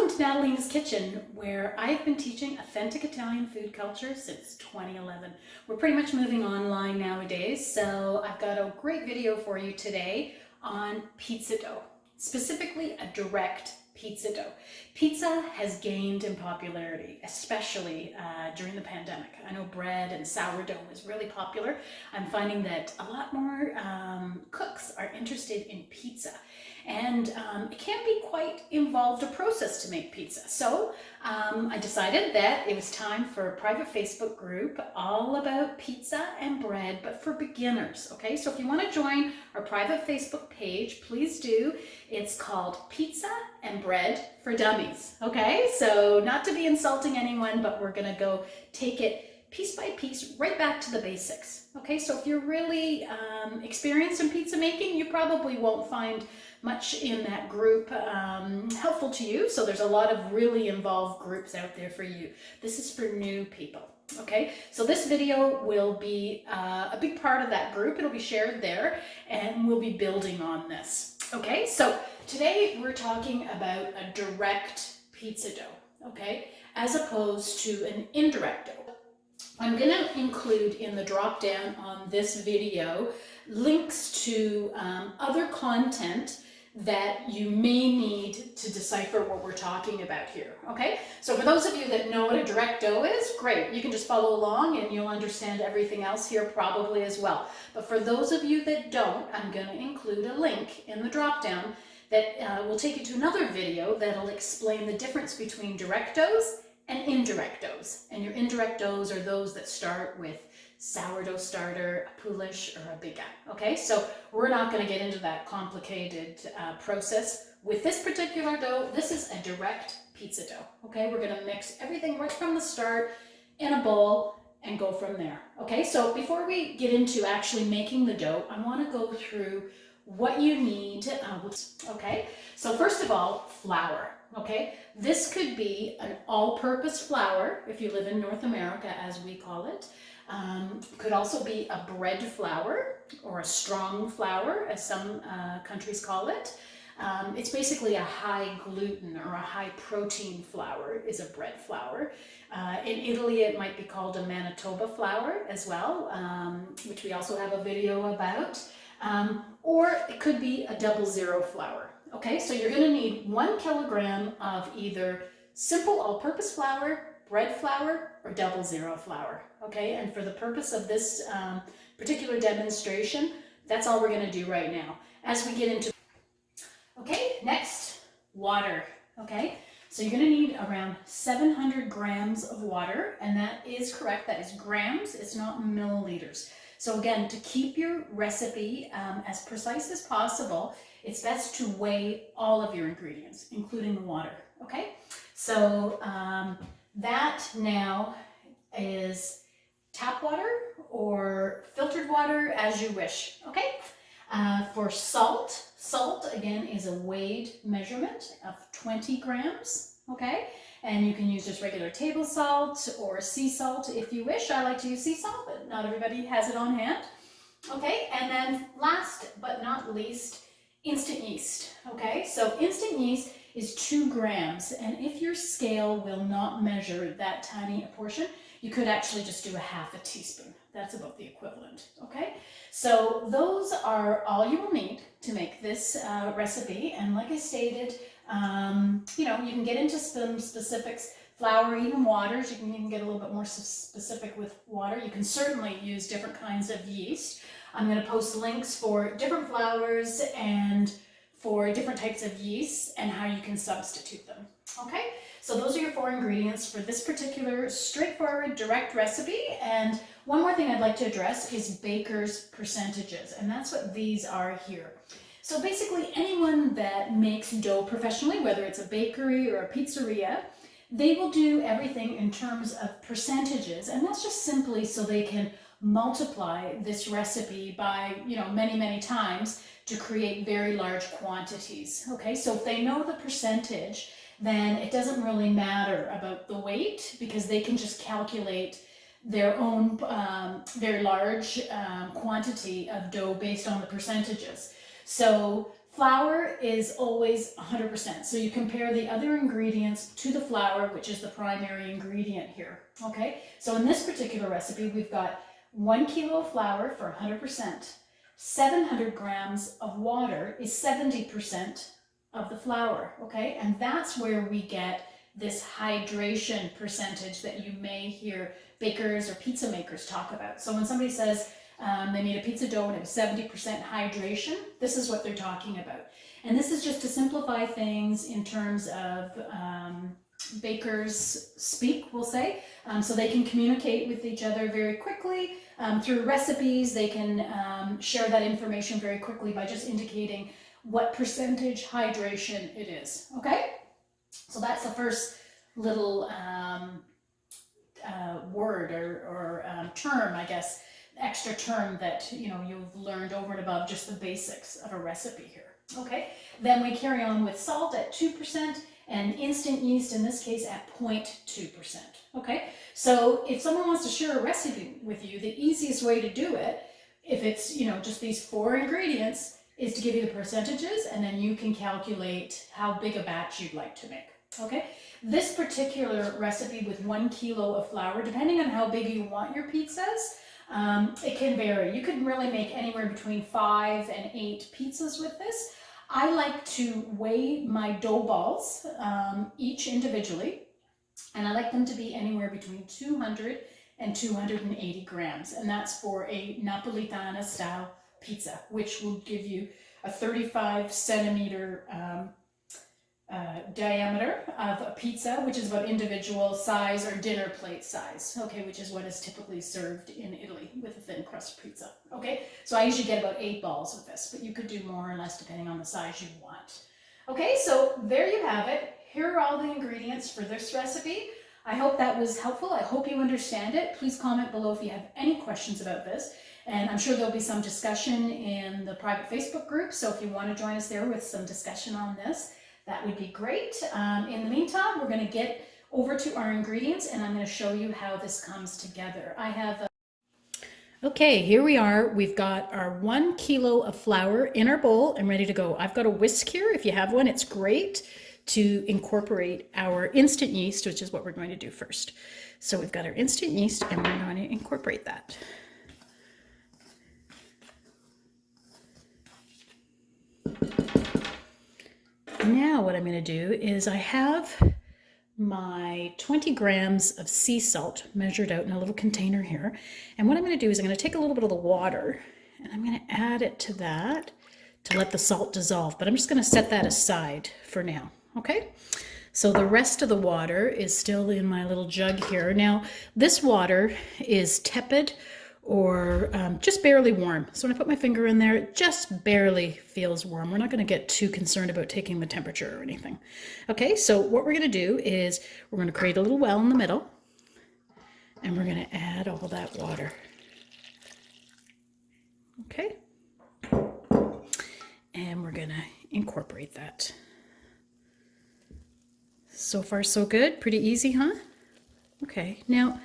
Welcome to Natalina's Kitchen, where I've been teaching authentic Italian food culture since 2011. We're pretty much moving online nowadays, so I've got a great video for you today on pizza dough, specifically a direct pizza dough. Pizza has gained in popularity, especially during the pandemic. I know bread and sourdough is really popular. I'm finding that a lot more cooks are interested in pizza. And it can be quite involved a process to make pizza. So I decided that it was time for a private Facebook group all about pizza and bread, but for beginners, okay? So if you want to join our private Facebook page, please do. It's called Pizza and Bread for Dummies, okay? So not to be insulting anyone, but we're gonna go take it piece by piece right back to the basics, okay? So if you're really experienced in pizza making, you probably won't find much in that group helpful to you. So there's a lot of really involved groups out there for you. This is for new people. Okay, so this video will be a big part of that group. It'll be shared there and we'll be building on this. Okay, so today we're talking about a direct pizza dough, okay, as opposed to an indirect dough. I'm going to include in the drop down on this video links to other content that you may need to decipher what we're talking about here, okay? So for those of you that know what a direct dough is, great. You can just follow along and you'll understand everything else here probably as well. But for those of you that don't, I'm going to include a link in the drop down that will take you to another video that'll explain the difference between direct doughs and indirect doughs. And your indirect doughs are those that start with sourdough starter, a poolish, or a biga. Okay, so we're not going to get into that complicated process. With this particular dough, this is a direct pizza dough. Okay, we're going to mix everything right from the start in a bowl and go from there. Okay, so before we get into actually making the dough, I want to go through what you need. Okay, so first of all, flour. Okay, this could be an all-purpose flour if you live in North America, as we call it. Could also be a bread flour or a strong flour, as some countries call it. It's basically a high gluten or a high protein flour is a bread flour. In Italy, it might be called a Manitoba flour as well, which we also have a video about. Or it could be a 00 flour. Okay, so you're going to need 1 kilogram of either simple all-purpose flour, bread flour, or 00 flour. Okay, and for the purpose of this particular demonstration, that's all we're going to do right now. As we get into, okay, next, water. Okay, so you're going to need around 700 grams of water, and that is correct. That is grams. It's not milliliters. So again, to keep your recipe as precise as possible, it's best to weigh all of your ingredients, including the water. Okay, so that now is tap water or filtered water as you wish, okay? For salt again is a weighed measurement of 20 grams, okay? And you can use just regular table salt or sea salt if you wish. I like to use sea salt, but not everybody has it on hand. Okay, and then last but not least, instant yeast, okay? So instant yeast is 2 grams, and if your scale will not measure that tiny a portion, you could actually just do a half a teaspoon. That's about the equivalent, okay? So those are all you will need to make this recipe, and like I stated, you know, you can get into some specifics, flour, even waters. You can even get a little bit more specific with water. You can certainly use different kinds of yeast. I'm going to post links for different flours and for different types of yeast and how you can substitute them. Okay, so those are your 4 ingredients for this particular straightforward direct recipe. And one more thing I'd like to address is baker's percentages, and that's what these are here. So basically anyone that makes dough professionally, whether it's a bakery or a pizzeria, they will do everything in terms of percentages, and that's just simply so they can multiply this recipe by, you know, many times to create very large quantities. Okay, so if they know the percentage, then it doesn't really matter about the weight, because they can just calculate their own very large quantity of dough based on the percentages. So Flour is always 100%. So you compare the other ingredients to the flour, which is the primary ingredient here. Okay, so in this particular recipe, we've got 1 kilo of flour for 100%. 700 grams of water is 70% of the flour. Okay, and that's where we get this hydration percentage that you may hear bakers or pizza makers talk about. So when somebody says they made a pizza dough and it was 70% hydration, this is what they're talking about. And this is just to simplify things in terms of bakers speak, we'll say, so they can communicate with each other very quickly. Through recipes, they can share that information very quickly by just indicating what percentage hydration it is, okay? So that's the first little word or term, I guess, extra term that you've learned over and above just the basics of a recipe here. Okay, then we carry on with salt at 2% and instant yeast in this case at 0.2%. Okay, so if someone wants to share a recipe with you, the easiest way to do it, if it's just these 4 ingredients, is to give you the percentages, and then you can calculate how big a batch you'd like to make. Okay, this particular recipe with 1 kilo of flour, depending on how big you want your pizzas, it can vary. You can really make anywhere between 5 and 8 pizzas with this. I like to weigh my dough balls each individually, and I like them to be anywhere between 200 and 280 grams, and that's for a Napolitana style pizza, which will give you a 35 centimeter diameter of a pizza, which is about individual size or dinner plate size, okay, which is what is typically served in Italy with a thin crust pizza. Okay, so I usually get about 8 balls with this, but you could do more or less depending on the size you want. Okay, so there you have it. Here are all the ingredients for this recipe. I hope that was helpful. I hope you understand it. Please comment below if you have any questions about this. And I'm sure there'll be some discussion in the private Facebook group. So if you want to join us there with some discussion on this, that would be great. In the meantime, we're going to get over to our ingredients and I'm going to show you how this comes together. I have Okay, here we are. We've got our 1 kilo of flour in our bowl and ready to go. I've got a whisk here. If you have one, it's great to incorporate our instant yeast, which is what we're going to do first. So we've got our instant yeast and we're going to incorporate that. Now what I'm going to do is I have my 20 grams of sea salt measured out in a little container here. And what I'm going to do is I'm going to take a little bit of the water and I'm going to add it to that to let the salt dissolve. But I'm just going to set that aside for now. Okay, so the rest of the water is still in my little jug here. Now this water is tepid or just barely warm. So when I put my finger in there, it just barely feels warm. We're not going to get too concerned about taking the temperature or anything. Okay, so what we're going to do is we're going to create a little well in the middle and we're going to add all that water. Okay, and we're going to incorporate that. So far so good, pretty easy, huh? Okay, now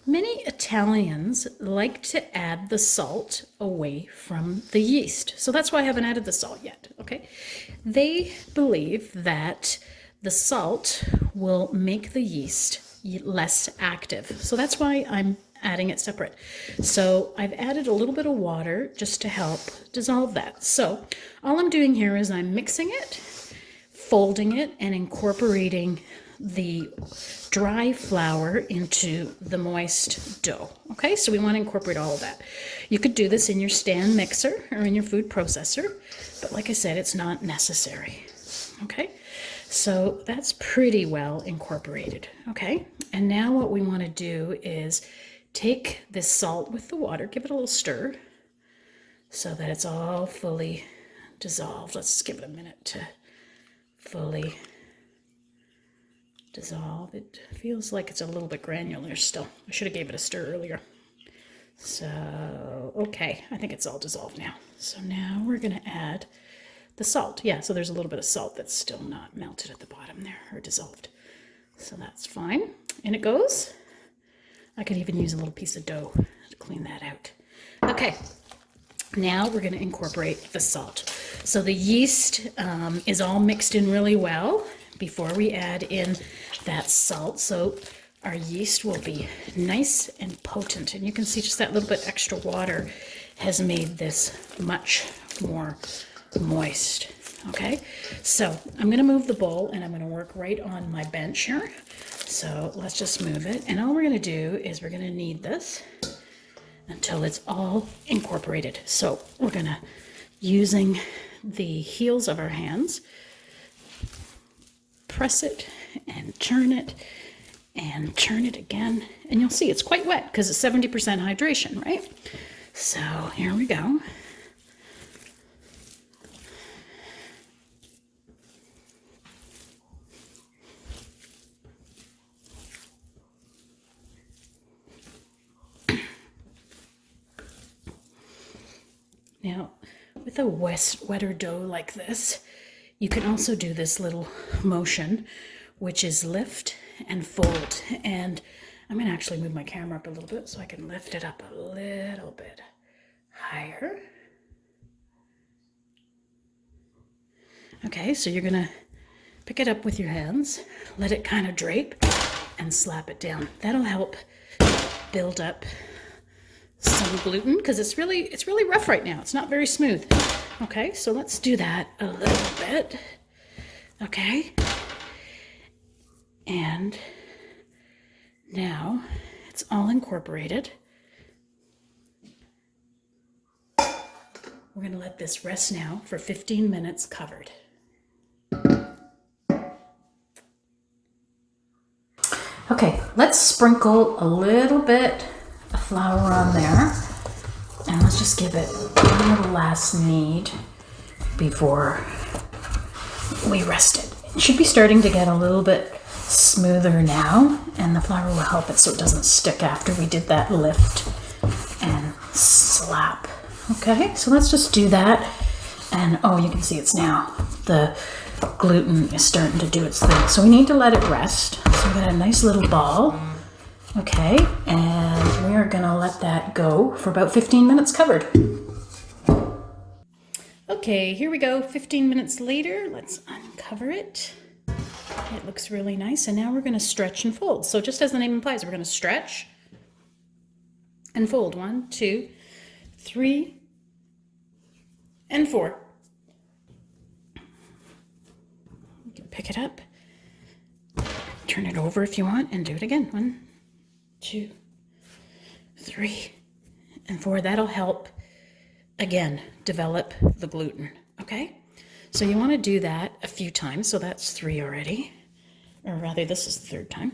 many Italians like to add the salt away from the yeast. So that's why I haven't added the salt yet, okay? They believe that the salt will make the yeast less active. So that's why I'm adding it separate. So I've added a little bit of water just to help dissolve that. So all I'm doing here is I'm mixing it, folding it, and incorporating the dry flour into the moist dough. Okay, so we want to incorporate all of that. You could do this in your stand mixer or in your food processor, but like I said, it's not necessary. Okay, so that's pretty well incorporated. Okay, and now what we want to do is take this salt with the water, give it a little stir so that it's all fully dissolved. Let's just give it a minute to fully dissolve. It feels like it's a little bit granular still. I should have gave it a stir earlier. So, okay, I think it's all dissolved now. So now we're going to add the salt. Yeah, so there's a little bit of salt that's still not melted at the bottom there or dissolved. So that's fine. And it goes. I could even use a little piece of dough to clean that out. Okay, now we're going to incorporate the salt. So the yeast is all mixed in really well before we add in that salt. So our yeast will be nice and potent. And you can see just that little bit extra water has made this much more moist. Okay, so I'm going to move the bowl and I'm going to work right on my bench here. So let's just move it. And all we're going to do is we're going to knead this until it's all incorporated. So we're going to, using the heels of our hands, press it and turn it again. And you'll see it's quite wet because it's 70% hydration, right? So here we go. Now, with a wetter dough like this, you can also do this little motion, which is lift and fold. And I'm going to actually move my camera up a little bit so I can lift it up a little bit higher. Okay, so you're going to pick it up with your hands, let it kind of drape, and slap it down. That'll help build up some gluten because it's really rough right now. It's not very smooth. Okay, so let's do that a little bit. Okay, and now it's all incorporated. We're going to let this rest now for 15 minutes covered. Okay, let's sprinkle a little bit of flour on there, and let's just give it one little last knead before we rest it. It should be starting to get a little bit smoother now, and the flour will help it so it doesn't stick after we did that lift and slap. Okay, so let's just do that, and oh, you can see it's now, the gluten is starting to do its thing. So we need to let it rest. So we got a nice little ball. Okay, and we are gonna let that go for about 15 minutes covered. Okay, here we go, 15 minutes later. Let's uncover it. It looks really nice, and now we're gonna stretch and fold. So just as the name implies, we're gonna stretch and fold. 1, 2, 3, and 4. You can pick it up, turn it over if you want, and do it again. 1, 2, 3, and 4. That'll help, again, develop the gluten. Okay, so you want to do that a few times. So that's 3 already, or rather this is the 3rd time.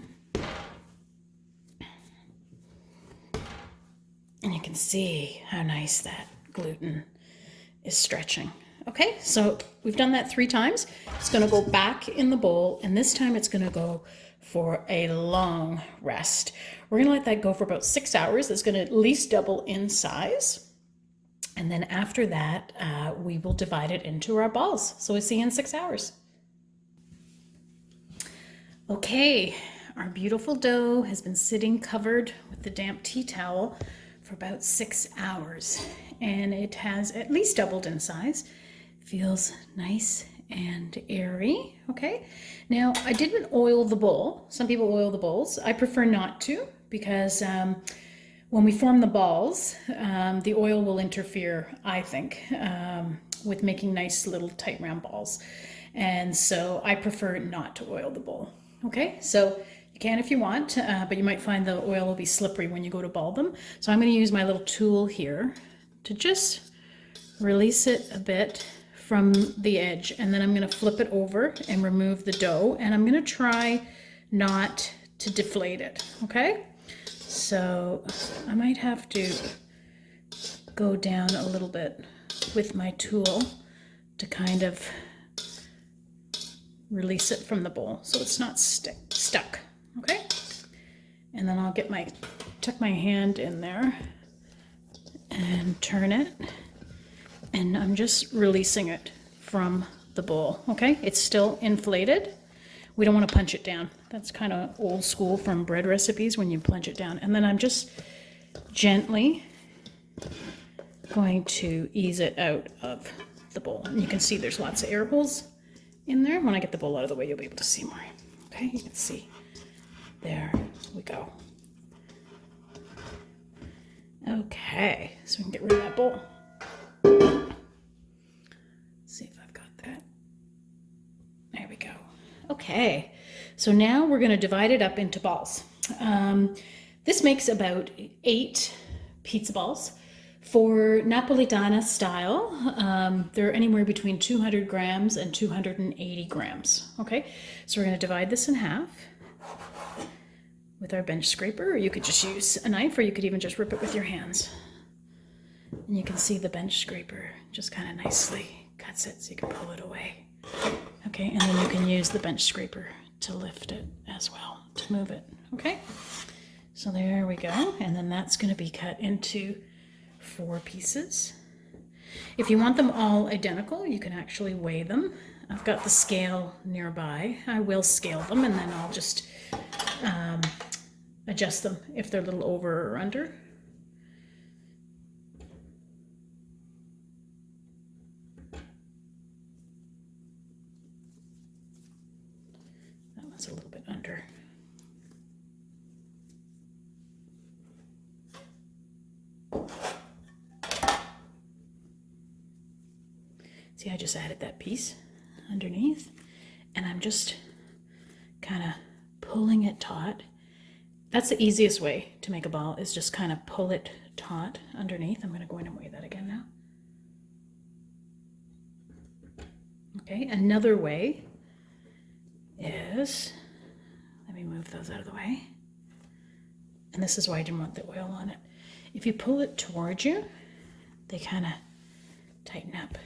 And you can see how nice that gluten is stretching. Okay, so we've done that 3 times. It's going to go back in the bowl, and this time it's going to go for a long rest. We're going to let that go for about 6 hours. It's going to at least double in size. And then after that, we will divide it into our balls. So we'll see you in 6 hours. Okay, our beautiful dough has been sitting covered with the damp tea towel for about 6 hours. And it has at least doubled in size. Feels nice and airy. Okay, now I didn't oil the bowl. Some people oil the bowls. I prefer not to, because when we form the balls, the oil will interfere, I think, with making nice little tight round balls. And so I prefer not to oil the bowl. Okay, so you can if you want, but you might find the oil will be slippery when you go to ball them. So I'm going to use my little tool here to just release it a bit from the edge, and then I'm going to flip it over and remove the dough, and I'm going to try not to deflate it. Okay, so I might have to go down a little bit with my tool to kind of release it from the bowl so it's not stuck. Okay, and then I'll tuck my hand in there and turn it, and I'm just releasing it from the bowl. Okay, it's still inflated. We don't want to punch it down. That's kind of old school from bread recipes when you plunge it down. And then I'm just gently going to ease it out of the bowl. And you can see there's lots of air holes in there. When I get the bowl out of the way, you'll be able to see more. Okay, you can see. There we go. Okay, so we can get rid of that bowl. Let's see if I've got that. There we go. Okay, so now we're going to divide it up into balls. This makes about 8 pizza balls. For Napolitana style, they're anywhere between 200 grams and 280 grams. Okay, so we're going to divide this in half with our bench scraper, or you could just use a knife, or you could even just rip it with your hands. And you can see the bench scraper just kind of nicely cuts it so you can pull it away. Okay, and then you can use the bench scraper to lift it as well, to move it. Okay, so there we go. And then that's going to be cut into 4 pieces. If you want them all identical, you can actually weigh them. I've got the scale nearby. I will scale them, and then I'll just adjust them if they're a little over or under. That one's a little bit under. See, I just added that piece underneath, and I'm just kind of pulling it taut. That's the easiest way to make a ball, is just kind of pull it taut underneath. I'm going to go in and weigh that again now. Okay, another way is, let me move those out of the way. And this is why I didn't want the oil on it. If you pull it towards you, they kind of tighten up.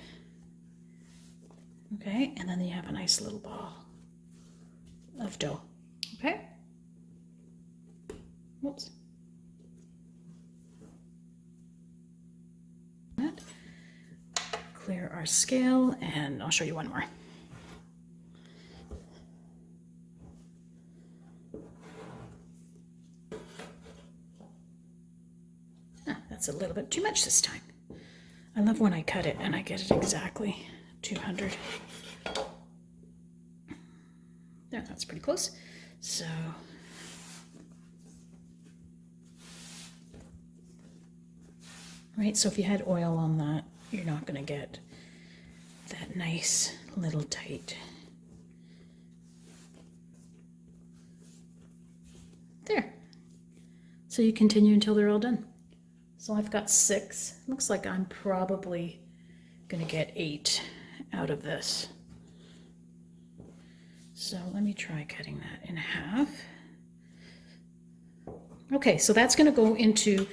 Okay, and then you have a nice little ball of dough. Okay. Whoops. Clear our scale, and I'll show you one more. That's a little bit too much this time. I love when I cut it and I get it exactly 200. There, that's pretty close. So right, so if you had oil on that, you're not going to get that nice little tight. There. So you continue until they're all done. So I've got 6. Looks like I'm probably going to get 8 out of this. So let me try cutting that in half. Okay, so that's going to go into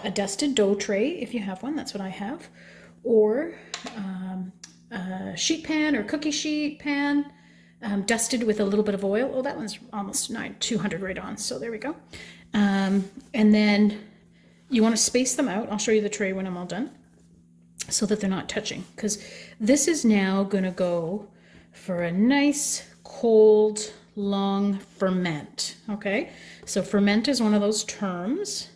a dusted dough tray if you have one. That's what I have. Or a sheet pan or cookie sheet pan, dusted with a little bit of oil. Oh, that one's almost 200 right on. So there we go. And then you want to space them out. I'll show you the tray when I'm all done, so that they're not touching, because this is now going to go for a nice cold long ferment. Okay, so ferment is one of those terms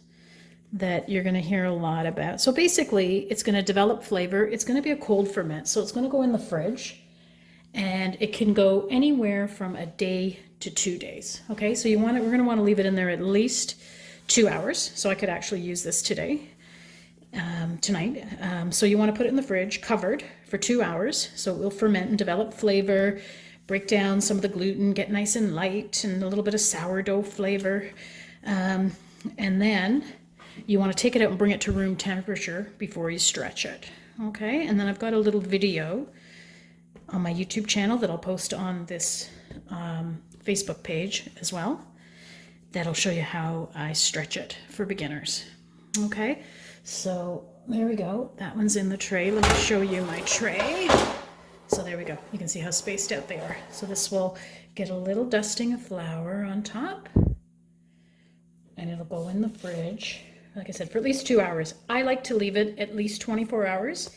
that you're going to hear a lot about. So basically it's going to develop flavor. It's going to be a cold ferment, so it's going to go in the fridge, and it can go anywhere from a day to 2 days. Okay, so we're going to want to leave it in there at least 2 hours. So I could actually use this today. Tonight. So you want to put it in the fridge covered for 2 hours, so it will ferment and develop flavor, break down some of the gluten, get nice and light, and a little bit of sourdough flavor. And then you want to take it out and bring it to room temperature before you stretch it. Okay, and then I've got a little video on my YouTube channel that I'll post on this Facebook page as well. That'll show you how I stretch it for beginners. Okay, so there we go. That one's in the tray. Let me show you my tray. So there we go. You can see how spaced out they are. So this will get a little dusting of flour on top, and it'll go in the fridge, like I said, for at least 2 hours. I like to leave it at least 24 hours.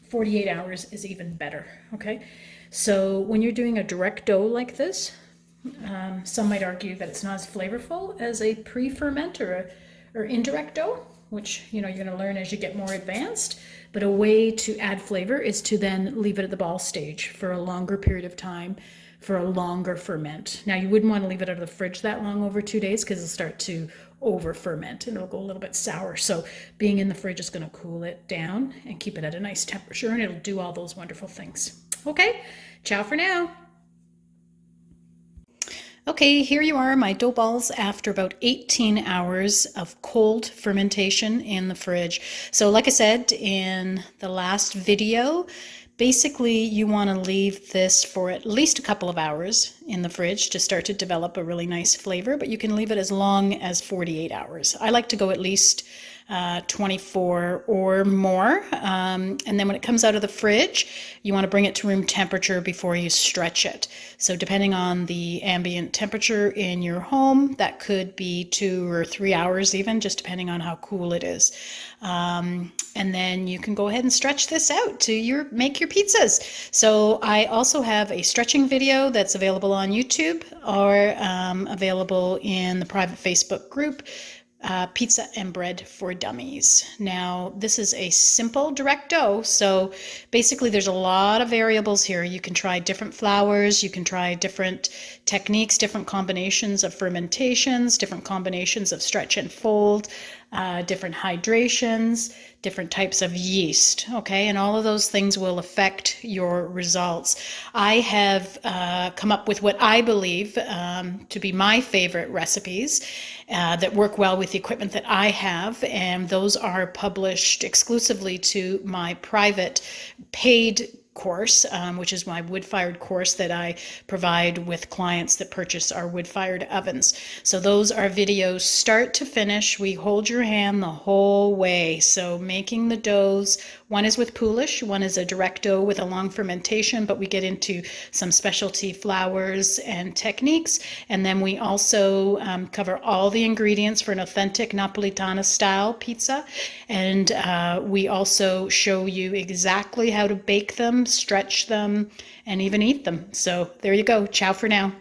48 hours is even better. Okay, so when you're doing a direct dough like this, some might argue that it's not as flavorful as a pre-ferment or indirect dough, which, you know, you're going to learn as you get more advanced. But a way to add flavor is to then leave it at the ball stage for a longer period of time for a longer ferment. Now you wouldn't want to leave it out of the fridge that long, over 2 days, because it'll start to over ferment and it'll go a little bit sour. So being in the fridge is going to cool it down and keep it at a nice temperature, and it'll do all those wonderful things. Okay, ciao for now. Okay, here you are, my dough balls after about 18 hours of cold fermentation in the fridge. So like I said in the last video, basically you want to leave this for at least a couple of hours in the fridge to start to develop a really nice flavor, but you can leave it as long as 48 hours. I like to go at least 24 or more. And then when it comes out of the fridge, you want to bring it to room temperature before you stretch it. So depending on the ambient temperature in your home, that could be 2 or 3 hours even, just depending on how cool it is. And then you can go ahead and stretch this out to make your pizzas. So I also have a stretching video that's available on YouTube or available in the private Facebook group, Pizza and Bread for Dummies. Now, this is a simple direct dough, so basically there's a lot of variables here. You can try different flours, you can try different techniques, different combinations of fermentations, different combinations of stretch and fold, different hydrations, different types of yeast, okay? And all of those things will affect your results. I have come up with what I believe to be my favorite recipes that work well with the equipment that I have, and those are published exclusively to my private paid course, which is my wood-fired course that I provide with clients that purchase our wood-fired ovens. So those are videos start to finish. We hold your hand the whole way. So making the doughs, one is with poolish, one is a direct dough with a long fermentation, but we get into some specialty flours and techniques. And then we also cover all the ingredients for an authentic Napolitana style pizza. And we also show you exactly how to bake them, stretch them, and even eat them. So there you go. Ciao for now.